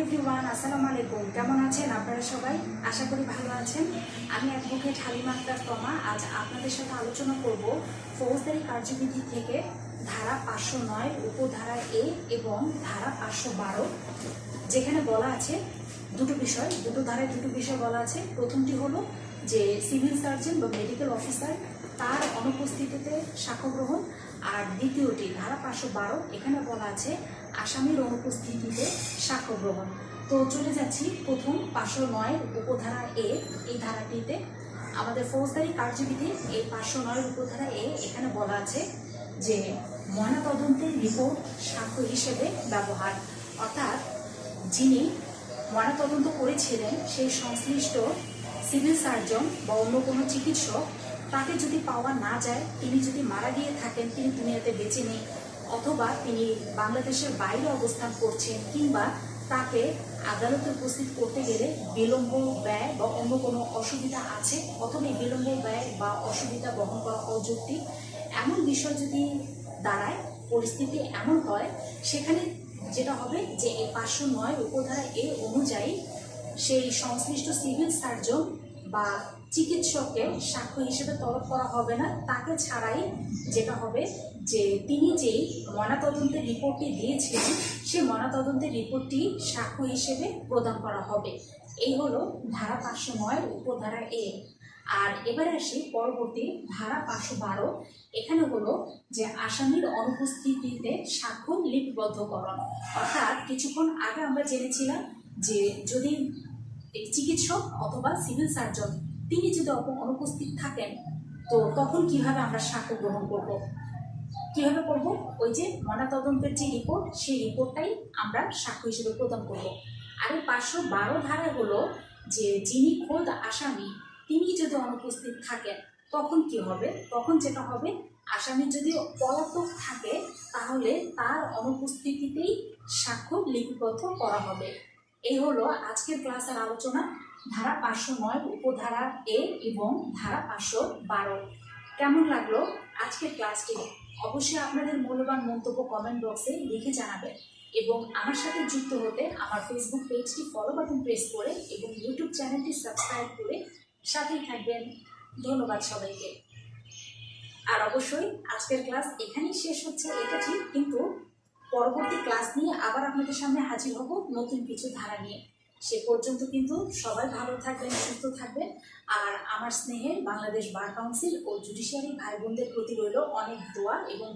Everyone, আসসালামু আলাইকুম। কেমন আছেন আপনারা সবাই? আশা করি ভালো আছেন। আমি অ্যাডভোকেট হালিমা আক্তার তমা আজ আপনাদের সাথে আলোচনা করব ফৌজদারি কার্যবিধি থেকে ধারা 509 উপধারা এ এবং ধারা 512, যেখানে বলা আছে দুটো ধারায় দুটো বিষয় বলা আছে। প্রথমটি হলো যে সিভিল সার্জন বা মেডিকেল অফিসার তার অনুপস্থিতিতে সাক্ষ্য গ্রহণ, আর দ্বিতীয়টি ধারা 512, এখানে বলা আছে আসামির অনুপস্থিতিতে সাক্ষ্য গ্রহণ। তো চলে যাচ্ছি প্রথম 509 উপধারা এ। এই ধারাটিতে আমাদের ফৌজদারি কার্যবিধি এই 509 উপধারা এ, এখানে বলা আছে যে ময়নাতদন্তের রিপোর্ট সাক্ষ্য হিসেবে ব্যবহার, অর্থাৎ যিনি ময়নাতদন্ত করেছিলেন সেই সংশ্লিষ্ট সিভিল সার্জন বা অন্য কোনো চিকিৎসক, তাকে যদি পাওয়া না যায়, তিনি যদি মারা গিয়ে থাকেন, তিনি দুনিয়াতে বেঁচে নেই, অথবা তিনি বাংলাদেশের বাইরে অবস্থান করছেন, কিংবা তাকে আদালতে উপস্থিত করতে গেলে বিলম্ব ব্যয় বা অন্য কোনো অসুবিধা আছে, অথবা এই বিলম্ব ব্যয় বা অসুবিধা বহন করা অযৌক্তিক, এমন বিষয় যদি দাঁড়ায়, পরিস্থিতি এমন হয়, সেখানে যেটা হবে যে এই 509 উপধারা এ অনুযায়ী সেই সংশ্লিষ্ট সিভিল সার্জন বা চিকিৎসককে সাক্ষ্য হিসেবে তলব করা হবে না। তাকে ছাড়াই যেটা হবে যে তিনি যেই ময়নাতদন্তের রিপোর্টটি দিয়েছিলেন, সেই ময়নাতদন্তের রিপোর্টটি সাক্ষ্য হিসেবে প্রদান করা হবে। এই হলো ধারা 509 উপধারা এ। আর এবারে আসি পরবর্তী ধারা 512। এখানে হলো যে আসামির অনুপস্থিতিতে সাক্ষ্য লিপিবদ্ধকরণ, অর্থাৎ কিছুক্ষণ আগে আমরা জেনেছিলাম যে যদি চিকিৎসক অথবা সিভিল সার্জন তিনি যদি অনুপস্থিত থাকেন, তো তখন কিভাবে আমরা সাক্ষ্য গ্রহণ করব, কিভাবে করব? ওই যে ময়নাতদন্তের যে রিপোর্ট, সেই রিপোর্টটাই আমরা সাক্ষ্য হিসেবে প্রদান করব। আর এই 512 ধারায় হলো যে যিনি খোদ আসামি তিনি যদি অনুপস্থিত থাকেন, তখন কি হবে? তখন যেটা হবে, আসামি যদি পলাতক থাকে, তাহলে তার অনুপস্থিতিতেই সাক্ষ্য লিপিবদ্ধ করা হবে। এই হলো আজকের ক্লাসের আলোচনা, ধারা 509 উপধারা এ এবং ধারা 512। কেমন লাগলো আজকের ক্লাসটি? অবশ্যই আপনাদের মূল্যবান মন্তব্য কমেন্ট বক্সে লিখে জানাবেন, এবং আমার সাথে যুক্ত হতে আমার ফেসবুক পেজটি ফলো বাটন প্রেস করে এবং ইউটিউব চ্যানেলটি সাবস্ক্রাইব করে সাথেই থাকবেন। ধন্যবাদ সবাইকে। আর অবশ্যই আজকের ক্লাস এখানেই শেষ হচ্ছে, এটা ঠিক, কিন্তু পরবর্তী ক্লাস নিয়ে আবার আপনাদের সামনে হাজির হব নতুন কিছু ধারা নিয়ে। সে পর্যন্ত কিন্তু সবাই ভালো থাকবেন, সুস্থ থাকবেন। আর আমার স্নেহের বাংলাদেশ বার কাউন্সিল ও জুডিশিয়ারি ভাই বোনদের প্রতি রইল অনেক দোয়া এবং